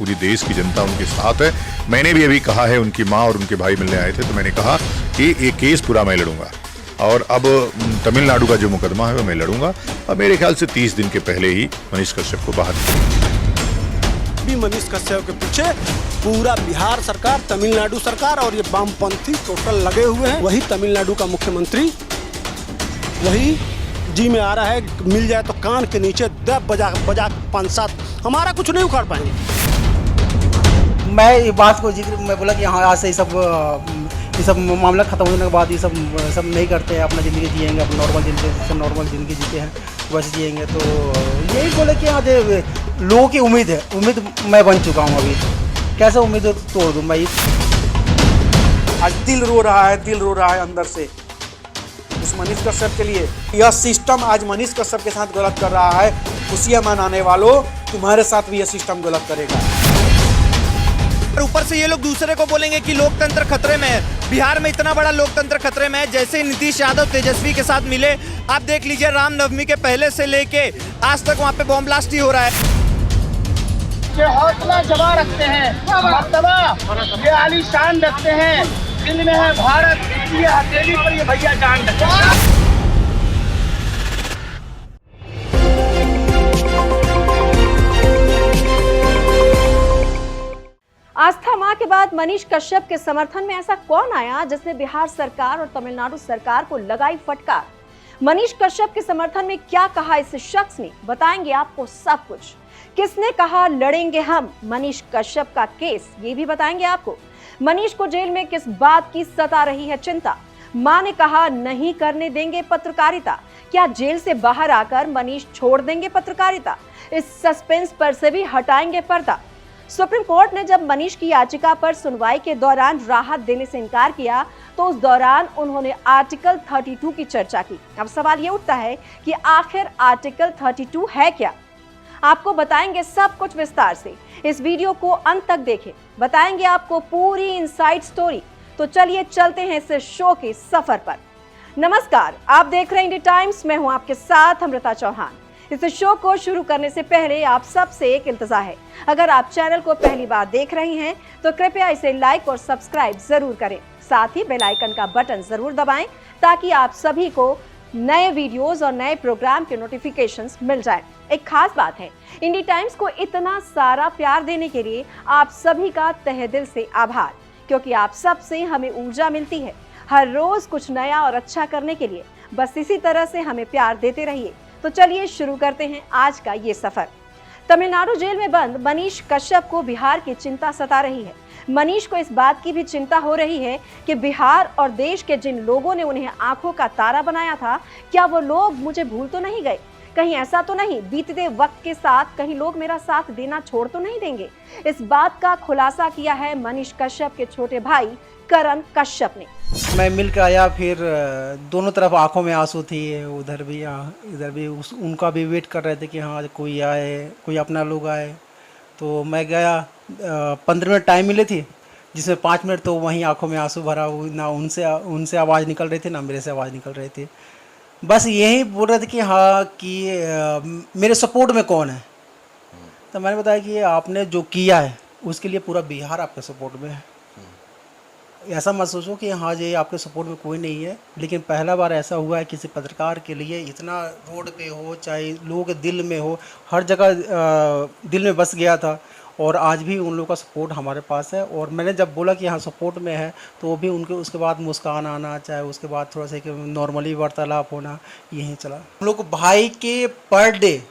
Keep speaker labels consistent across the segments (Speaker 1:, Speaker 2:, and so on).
Speaker 1: पूरी देश की जनता उनके साथ है। मैंने भी अभी कहा है, उनकी माँ और उनके भाई मिलने आए थे तो मैंने कहा कि ये केस पूरा मैं लड़ूंगा और अब तमिलनाडु का जो मुकदमा है वो मैं लड़ूंगा। अब मेरे ख्याल से 30 दिन के पहले ही मनीष कश्यप को बाहर
Speaker 2: भी मनीष कश्यप के पीछे पूरा बिहार सरकार, तमिलनाडु सरकार और ये वामपंथी टोटल लगे हुए हैं। वही तमिलनाडु का मुख्यमंत्री वही जी में आ रहा है, मिल जाए तो कान के नीचे दब बजा 5-7 हमारा कुछ नहीं उखाड़ पाएंगे।
Speaker 3: मैं ये बात को जिक्र मैं बोला कि हाँ आज से ये सब मामला खत्म होने के बाद ये सब नहीं करते हैं, अपना ज़िंदगी जिएंगे, अपना नॉर्मल ज़िंदगी जीते हैं वैसे जिएंगे। तो यही बोले कि आज लोगों की उम्मीद मैं बन चुका हूँ। अभी कैसे उम्मीद तोड़ दूँ मैं?
Speaker 4: आज दिल रो रहा है अंदर से उस मनीष कश्यप के लिए। यह सिस्टम आज मनीष कश्यप के साथ गलत कर रहा है। खुशियां मनाने वालों, तुम्हारे साथ भी यह सिस्टम गलत करेगा।
Speaker 5: और ऊपर से ये लोग दूसरे को बोलेंगे कि लोकतंत्र खतरे में है। बिहार में इतना बड़ा लोकतंत्र खतरे में है, जैसे ही नीतीश यादव तेजस्वी के साथ मिले, आप देख लीजिए रामनवमी के पहले से लेके आज तक वहाँ पे बॉम्ब ब्लास्ट ही हो रहा है।
Speaker 6: ये हौसला जमा रखते हैं, मर्तबा ये आलीशान रखते हैं, दिल में है भारत, ये हथेली पर ये भैया जान रखते हैं।
Speaker 7: आस्था मां के बाद मनीष कश्यप के समर्थन में ऐसा कौन आया जिसने बिहार सरकार और तमिलनाडु सरकार को लगाई फटकार? मनीष कश्यप के समर्थन में क्या कहा इस शख्स ने, बताएंगे आपको सब कुछ। किसने कहा लड़ेंगे हम मनीष कश्यप का केस, ये भी बताएंगे आपको। मनीष को जेल में किस बात की सता रही है चिंता? मां ने कहा नहीं करने देंगे पत्रकारिता। क्या जेल से बाहर आकर मनीष छोड़ देंगे पत्रकारिता? इस सस्पेंस पर से भी हटाएंगे पर्दा। सुप्रीम कोर्ट ने जब मनीष की याचिका पर सुनवाई के दौरान राहत देने से इनकार किया तो उस दौरान उन्होंने आर्टिकल 32 की चर्चा की। अब सवाल ये उठता है कि आखिर आर्टिकल 32 है क्या? आपको बताएंगे सब कुछ विस्तार से। इस वीडियो को अंत तक देखें, बताएंगे आपको पूरी इनसाइड स्टोरी। तो चलिए चलते हैं इस शो के सफर पर। नमस्कार, आप देख रहे हैं इंडिया टाइम्स, मैं हूं आपके साथ अमृता चौहान। इस शो को शुरू करने से पहले आप सबसे एक इल्तजा है, अगर आप चैनल को पहली बार देख रहे हैं तो कृपया इसे लाइक और सब्सक्राइब जरूर करें। साथ ही बेल आइकन का बटन जरूर दबाएं ताकि आप सभी को नए वीडियोस और नए प्रोग्राम के नोटिफिकेशंस मिल जाएं। एक खास बात है, इंडिया टाइम्स को इतना सारा प्यार देने के लिए आप सभी का तहे दिल से आभार, क्योंकि आप सबसे हमें ऊर्जा मिलती है हर रोज कुछ नया और अच्छा करने के लिए। बस इसी तरह से हमें प्यार देते रहिए। तो चलिए शुरू करते हैं आज का ये सफर। तमिलनाडु जेल में बंद मनीष कश्यप को बिहार की चिंता सता रही है। मनीष को इस बात की भी चिंता हो रही है कि बिहार और देश के जिन लोगों ने उन्हें आंखों का तारा बनाया था, क्या वो लोग मुझे भूल तो नहीं गए? कहीं ऐसा तो नहीं बीतते वक्त के साथ कहीं लोग मेरा साथ देना छोड़ तो नहीं देंगे? इस बात का खुलासा किया है मनीष कश्यप के छोटे भाई करण कश्यप ने।
Speaker 3: मैं मिल कर आया, फिर दोनों तरफ आंखों में आंसू थी, उधर भी इधर भी। उनका भी वेट कर रहे थे कि हाँ कोई आए, कोई अपना लोग आए। तो मैं गया, 15 मिनट टाइम मिले थे, जिसमें 5 मिनट तो वहीं आंखों में आंसू भरा। ना उनसे आवाज़ निकल रही थी, ना मेरे से आवाज़ निकल रही थी। बस यही बोल रहे थे कि हाँ कि मेरे सपोर्ट में कौन है। तो मैंने बताया कि आपने जो किया है उसके लिए पूरा बिहार आपके सपोर्ट में है। ऐसा मत सोचो कि हाँ जी आपके सपोर्ट में कोई नहीं है, लेकिन पहला बार ऐसा हुआ है किसी पत्रकार के लिए इतना रोड पे हो, चाहे लोगों के दिल में हो, हर जगह दिल में बस गया था। और आज भी उन लोगों का सपोर्ट हमारे पास है। और मैंने जब बोला कि हाँ सपोर्ट में है तो वो भी उनके उसके बाद मुस्कान आना, चाहे उसके बाद थोड़ा सा नॉर्मली वार्तालाप होना, यही चला। हम लोग भाई के पर डे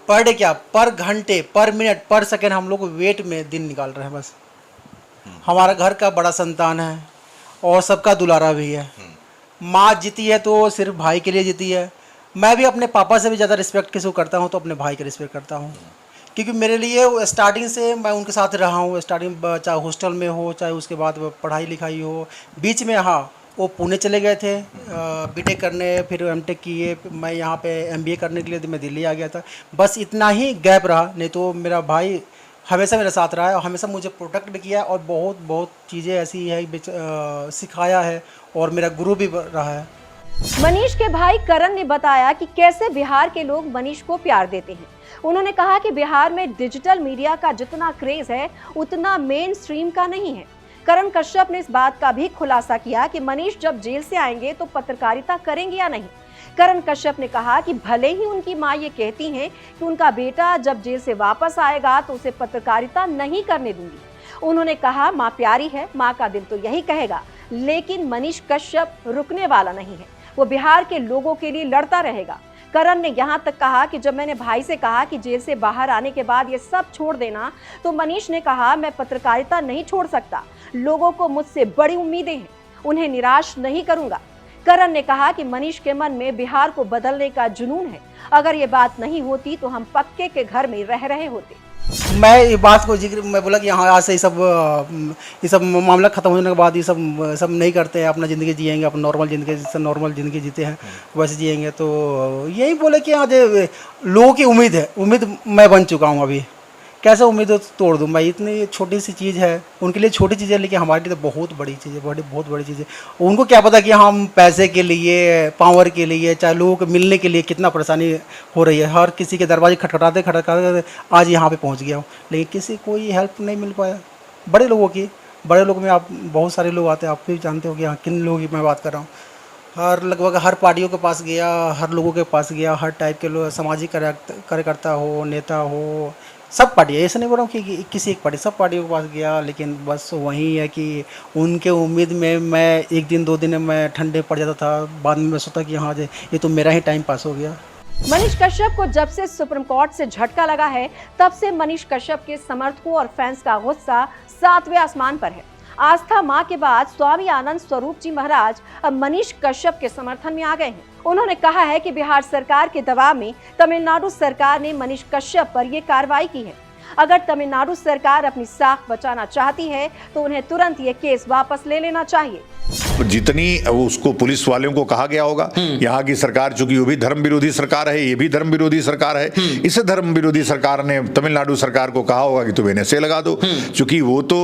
Speaker 3: क्या, पर घंटे, पर मिनट, पर सेकेंड हम लोग वेट में दिन निकाल रहे हैं। बस हमारा घर का बड़ा संतान है और सबका दुलारा भी है। माँ जीती है तो सिर्फ भाई के लिए जीती है। मैं भी अपने पापा से भी ज़्यादा रिस्पेक्ट किसी को करता हूँ तो अपने भाई की रिस्पेक्ट करता हूँ, क्योंकि मेरे लिए स्टार्टिंग से मैं उनके साथ रहा हूँ। स्टार्टिंग चाहे हॉस्टल में हो, चाहे उसके बाद पढ़ाई लिखाई हो। बीच में हाँ वो पुणे चले गए थे बीटेक करने, फिर एमटेक किए। मैं यहाँ पे एमबीए करने के लिए मैं दिल्ली आ गया था। बस इतना ही गैप रहा, नहीं तो मेरा भाई हमेशा मेरे साथ रहा है और हमेशा मुझे प्रोटेक्ट भी किया है। और बहुत चीज़ें ऐसी है सिखाया है और मेरा गुरु भी रहा है।
Speaker 7: मनीष के भाई करण ने बताया कि कैसे बिहार के लोग मनीष को प्यार देते हैं। उन्होंने कहा कि बिहार में डिजिटल मीडिया का जितना क्रेज है उतना मेन स्ट्रीम का नहीं है। करण कश्यप ने इस बात का भी खुलासा किया कि मनीष जब जेल से आएंगे तो पत्रकारिता करेंगे या नहीं। करण कश्यप ने कहा कि भले ही उनकी मां ये कहती हैं कि उनका बेटा जब जेल से वापस आएगा तो उसे पत्रकारिता नहीं करने दूंगी। उन्होंने कहा मां प्यारी है, मां का दिल तो यही कहेगा, लेकिन मनीष कश्यप रुकने वाला नहीं है, वो बिहार के लोगों के लिए लड़ता रहेगा। करण ने यहां तक कहा कि जब मैंने भाई से कहा कि जेल से बाहर आने के बाद ये सब छोड़ देना, तो मनीष ने कहा मैं पत्रकारिता नहीं छोड़ सकता, लोगों को मुझसे बड़ी उम्मीदें हैं, उन्हें निराश नहीं करूंगा। करण ने कहा कि मनीष के मन में बिहार को बदलने का जुनून है, अगर ये बात नहीं होती तो हम पक्के के घर में रह रहे होते।
Speaker 3: मैं ये बात को जिक्र मैं बोला कि हाँ आज से ये सब मामला खत्म होने के बाद ये सब नहीं करते हैं, अपना ज़िंदगी जिएंगे, अपना नॉर्मल ज़िंदगी जीते हैं वैसे जिएंगे। तो यही बोले कि आज लोगों की उम्मीद मैं बन चुका हूँ। अभी कैसे उम्मीद तोड़ दूँ मैं? इतनी छोटी सी चीज़ है, उनके लिए छोटी चीज़ है, लेकिन हमारे लिए तो बहुत बड़ी चीज़ है, बहुत बड़ी चीज़ है। उनको क्या पता कि हम पैसे के लिए, पावर के लिए, चाहे लोगों को मिलने के लिए कितना परेशानी हो रही है। हर किसी के दरवाजे खटखटाते आज यहाँ पे पहुँच गया हूँ, लेकिन किसी कोई हेल्प नहीं मिल पाया। बड़े लोगों में आप बहुत सारे लोग आते हैं, आप भी जानते हो कि हाँ किन लोगों की मैं बात कर रहा हूँ। लगभग हर पार्टियों के पास गया, हर लोगों के पास गया, हर टाइप के लोग, सामाजिक कार्यकर्ता हो, नेता हो, सब पार्टी, ऐसा नहीं बोल रहा हूँ कि किसी एक पार्टी, सब पार्टियों के पास गया, लेकिन बस वही है कि उनके उम्मीद में मैं 1 दिन 2 दिन में मैं ठंडे पड़ जाता था। बाद में मैं सोचा कि हाँ ये तो मेरा ही टाइम पास हो गया।
Speaker 7: मनीष कश्यप को जब से सुप्रीम कोर्ट से झटका लगा है, तब से मनीष कश्यप के समर्थकों और फैंस का गुस्सा 7वें आसमान पर है। आस्था मां के बाद स्वामी आनंद स्वरूप जी महाराज अब मनीष कश्यप के समर्थन में आ गए हैं। उन्होंने कहा है कि बिहार सरकार के दबाव में तमिलनाडु सरकार ने मनीष कश्यप पर यह कार्रवाई की है। अगर तमिलनाडु सरकार अपनी साख बचाना चाहती है तो उन्हें तुरंत ये केस वापस ले लेना चाहिए।
Speaker 1: जितनी उसको पुलिस वालों को कहा गया होगा, यहाँ की सरकार चूंकि वो भी धर्म विरोधी सरकार है, ये भी धर्म विरोधी सरकार है, इसे धर्म विरोधी सरकार ने तमिलनाडु सरकार को कहा होगा कि तुम NSA लगा दो, चूंकि वो तो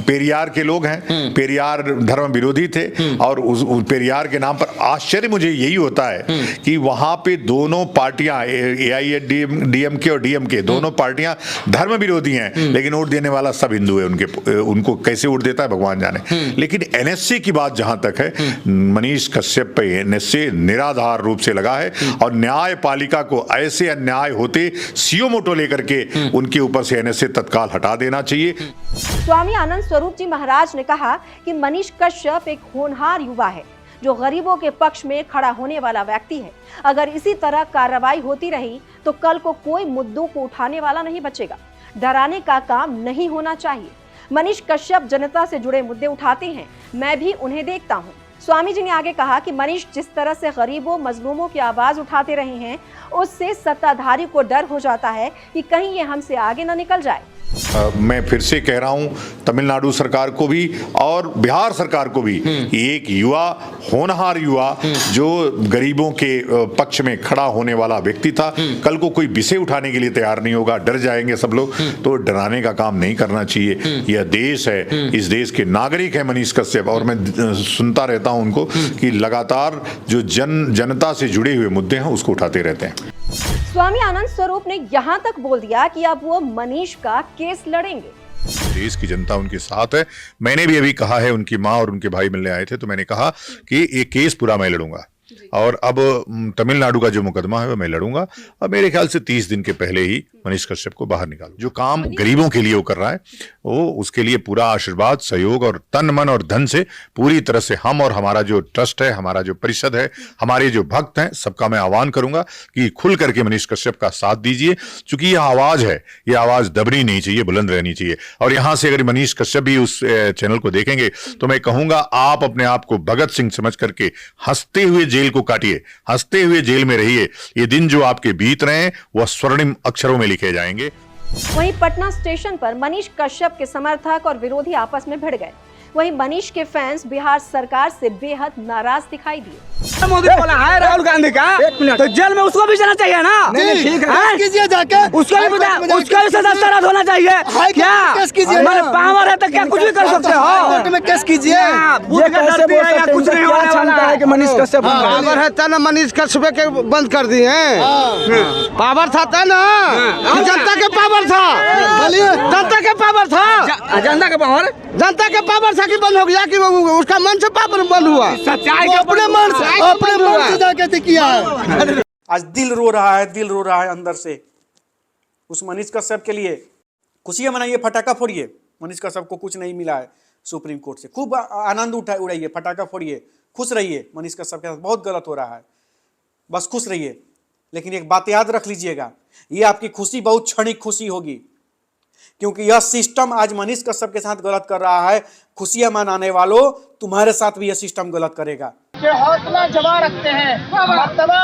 Speaker 1: पेरियार के लोग हैं, पेरियार धर्म विरोधी थे। और उस पेरियार के नाम पर आश्चर्य मुझे यही होता है कि वहां पे दोनों पार्टियां AIADMK और DMK दोनों पार्टियां धर्म विरोधी हैं, लेकिन वोट देने वाला सब हिंदू है। उनको कैसे वोट देता है भगवान जाने। लेकिन NSA की बात जहां तक है, मनीष कश्यप पे NSA निराधार रूप से लगा है और न्यायपालिका को ऐसे अन्याय होते सीओ मोटो लेकर के उनके ऊपर से NSA तत्काल हटा देना चाहिए।
Speaker 7: स्वामी आनंद स्वरूप जी महाराज ने कहा कि मनीष कश्यप एक होनहार युवा है जो गरीबों के पक्ष में खड़ा होने वाला व्यक्ति है। अगर इसी तरह कार्रवाई होती रही तो कल को कोई मुद्दों को उठाने वाला नहीं बचेगा। डराने का काम नहीं होना चाहिए। मनीष कश्यप जनता से जुड़े मुद्दे उठाते हैं, मैं भी उन्हें देखता हूं। स्वामी जी ने आगे कहा कि मनीष जिस तरह से गरीबों मजलूमों की आवाज उठाते रहे हैं, उससे सत्ताधारी को डर हो जाता है कि कहीं ये हमसे आगे न निकल जाए।
Speaker 1: मैं फिर से कह रहा हूं तमिलनाडु सरकार को भी और बिहार सरकार को भी, एक युवा, होनहार युवा जो गरीबों के पक्ष में खड़ा होने वाला व्यक्ति था, कल को कोई विषय उठाने के लिए तैयार नहीं होगा, डर जाएंगे सब लोग। तो डराने का काम नहीं करना चाहिए। यह देश है, इस देश के नागरिक है मनीष कश्यप, और मैं सुनता रहता हूं उनको कि लगातार जो जनता से जुड़े हुए मुद्दे हैं उसको उठाते रहते हैं।
Speaker 7: स्वामी आनंद स्वरूप ने यहाँ तक बोल दिया कि अब वो मनीष का केस लड़ेंगे।
Speaker 1: देश की जनता उनके साथ है। मैंने भी अभी कहा है, उनकी माँ और उनके भाई मिलने आए थे तो मैंने कहा कि ये केस पूरा मैं लड़ूंगा, और अब तमिलनाडु का जो मुकदमा है वो मैं लड़ूंगा। अब मेरे ख्याल से 30 दिन के पहले ही मनीष कश्यप को बाहर निकालूं। जो काम गरीबों के लिए वो कर रहा है, वो उसके लिए पूरा आशीर्वाद, सहयोग और तन मन और धन से पूरी तरह से हम और हमारा जो ट्रस्ट है, हमारा जो परिषद है, हमारे जो भक्त हैं, सबका मैं आह्वान करूंगा कि खुल करके मनीष कश्यप का साथ दीजिए। क्योंकि यह आवाज है, ये आवाज दबनी नहीं चाहिए, बुलंद रहनी चाहिए। और यहां से अगर मनीष कश्यप भी उस चैनल को देखेंगे तो मैं कहूंगा आप अपने आप को भगत सिंह समझ करके हंसते हुए जेल को काटिए, हंसते हुए जेल में रहिए। ये दिन जो आपके बीत रहे हैं वह स्वर्णिम अक्षरों में लिखे जाएंगे।
Speaker 7: वहीं पटना स्टेशन पर मनीष कश्यप के समर्थक और विरोधी आपस में भिड़ गए। वहीं मनीष के फैंस बिहार सरकार से बेहद नाराज दिखाई दिए।
Speaker 8: मोदी बोला है राहुल गांधी का, तो जेल में उसको भी जाना चाहिए ना। ठीक है, कीजिए जाके, उसको भी बता, उसका भी सजा शरद होना चाहिए। क्या हमारे पावर है तो क्या कुछ भी कर सकते हो।
Speaker 6: कोर्ट में केस कीजिए।
Speaker 8: कुछ नहीं होने वाला है। मनीष कश्यप
Speaker 9: पावर है तब ना मनीष कश्यप के बंद कर दिए हैं। पावर था तब ना, जनता के पावर था, जनता के पावर था,
Speaker 8: जनता का पावर,
Speaker 9: जनता के पावर था कि बंद हो गया कि उसका मन से पावर बंद हुआ,
Speaker 8: सच्चाई
Speaker 9: अपने मन से जाके किया है।
Speaker 4: आज दिल रो रहा है, दिल रो रहा है अंदर से। उस मनीष कश्यप के लिए खुशियां मनाइए, फटाखा फोड़िए। मनीष कश्यप को कुछ नहीं मिला है सुप्रीम कोर्ट से, खूब आनंद उड़ाइए, फटाखा फोड़िए, खुश रहिए। मनीष कश्यप के साथ बहुत गलत हो रहा है, बस खुश रहिए। लेकिन एक बात याद रख लीजिएगा, ये आपकी खुशी बहुत क्षणिक खुशी होगी, क्योंकि यह सिस्टम आज मनीष कश्यप के साथ गलत कर रहा है। खुशियां मनाने वालों, तुम्हारे साथ भी यह सिस्टम गलत करेगा।
Speaker 6: ये हौसला जमा रखते हैं, मर्तबा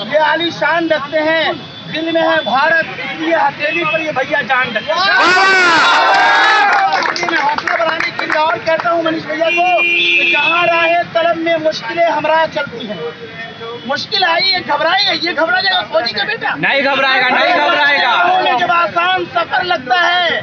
Speaker 6: ये आलीशान रखते हैं, दिल में है भारत, इसलिए हथेली पर ये भैया जान रखते हैं। मैं हौसला बढ़ाने के लिए और कहता हूँ मनीष भैया को कि जहाँ राहे तलब में मुश्किलें हमरा चलती हैं। मुश्किल आई है, घबराइए, ये घबरा जाएगा फौजी का बेटा,
Speaker 8: नहीं घबराएगा, नहीं घबराएगा।
Speaker 6: जब आसान सफर लगता है,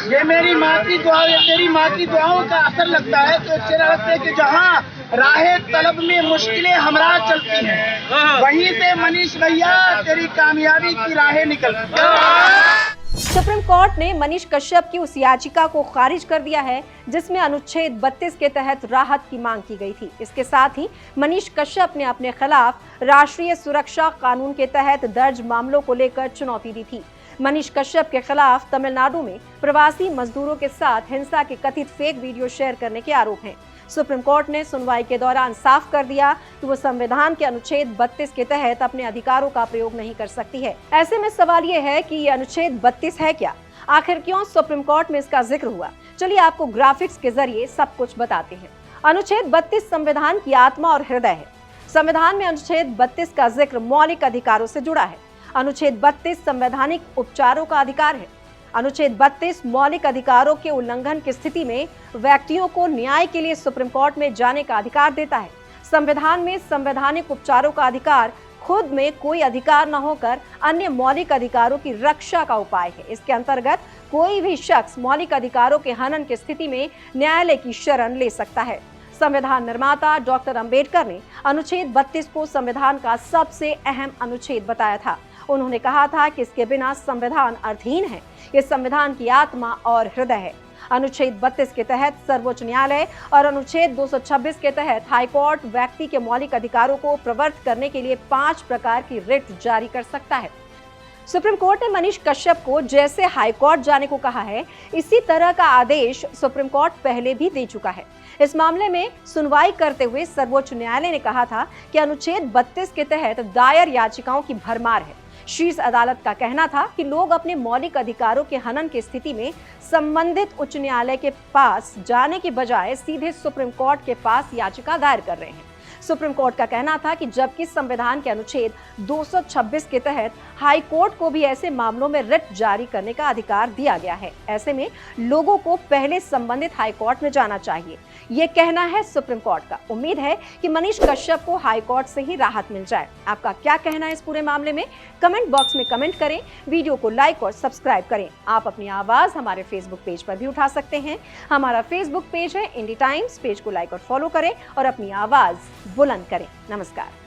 Speaker 6: ये मेरी माँ की दुआ, ये तेरी माँ की दुआओं का असर लगता है, तो चेहरा लगता है कि जहाँ राहे तलब में मुश्किलें हमरा चलती हैं, वहीं से मनीष भैया तेरी कामयाबी की राहें निकलती हैं।
Speaker 7: सुप्रीम कोर्ट ने मनीष कश्यप की उस याचिका को खारिज कर दिया है जिसमें अनुच्छेद 32 के तहत राहत की मांग की गई थी। इसके साथ ही मनीष कश्यप ने अपने खिलाफ राष्ट्रीय सुरक्षा कानून के तहत दर्ज मामलों को लेकर चुनौती दी थी। मनीष कश्यप के खिलाफ तमिलनाडु में प्रवासी मजदूरों के साथ हिंसा के कथित फेक वीडियो शेयर करने के आरोप हैं। सुप्रीम कोर्ट ने सुनवाई के दौरान साफ कर दिया कि वो संविधान के अनुच्छेद 32 के तहत अपने अधिकारों का प्रयोग नहीं कर सकती है। ऐसे में सवाल ये है कि ये अनुच्छेद 32 है क्या, आखिर क्यों सुप्रीम कोर्ट में इसका जिक्र हुआ। चलिए आपको ग्राफिक्स के जरिए सब कुछ बताते हैं। अनुच्छेद 32 संविधान की आत्मा और हृदय है। संविधान में अनुच्छेद 32 का जिक्र मौलिक अधिकारों से जुड़ा है। अनुच्छेद 32 संवैधानिक उपचारों का अधिकार है। अनुच्छेद 32 मौलिक अधिकारों के उल्लंघन की स्थिति में व्यक्तियों को न्याय के लिए सुप्रीम कोर्ट में जाने का अधिकार देता है। संविधान में संवैधानिक उपचारों का अधिकार खुद में कोई अधिकार न होकर अन्य मौलिक अधिकारों की रक्षा का उपाय है। इसके अंतर्गत कोई भी शख्स मौलिक अधिकारों के हनन की स्थिति में न्यायालय की शरण ले सकता है। संविधान निर्माता डॉक्टर अंबेडकर ने अनुच्छेद 32 को संविधान का सबसे अहम अनुच्छेद बताया था। उन्होंने कहा था कि इसके बिना संविधान अर्थहीन है। ये संविधान की आत्मा और हृदय है। अनुच्छेद 32 के तहत सर्वोच्च न्यायालय और अनुच्छेद 226 के तहत हाईकोर्ट व्यक्ति के मौलिक अधिकारों को प्रवर्तित करने के लिए 5 प्रकार की रिट जारी कर सकता है। सुप्रीम कोर्ट ने मनीष कश्यप को जैसे हाईकोर्ट जाने को कहा है, इसी तरह का आदेश सुप्रीम कोर्ट पहले भी दे चुका है। इस मामले में सुनवाई करते हुए सर्वोच्च न्यायालय ने कहा था कि अनुच्छेद 32 के तहत दायर याचिकाओं की भरमार है। शीर्ष अदालत का कहना था कि लोग अपने मौलिक अधिकारों के हनन की स्थिति में संबंधित उच्च न्यायालय के पास जाने के बजाय सीधे सुप्रीम कोर्ट के पास याचिका दायर कर रहे हैं। सुप्रीम कोर्ट का कहना था कि जबकि संविधान के अनुच्छेद 226 के तहत हाई कोर्ट को भी ऐसे मामलों में रिट जारी करने का अधिकार दिया गया है, ऐसे में लोगों को पहले संबंधित हाई कोर्ट में जाना चाहिए। ये कहना है सुप्रीम कोर्ट का। उम्मीद है कि मनीष कश्यप को हाई कोर्ट से ही राहत मिल जाए। आपका क्या कहना है इस पूरे मामले में? कमेंट बॉक्स में कमेंट करें, वीडियो को लाइक और सब्सक्राइब करें। आप अपनी आवाज हमारे फेसबुक पेज पर भी उठा सकते हैं। हमारा फेसबुक पेज है इंडी टाइम्स। पेज को लाइक और फॉलो करें और अपनी आवाज बुलंद करें। नमस्कार।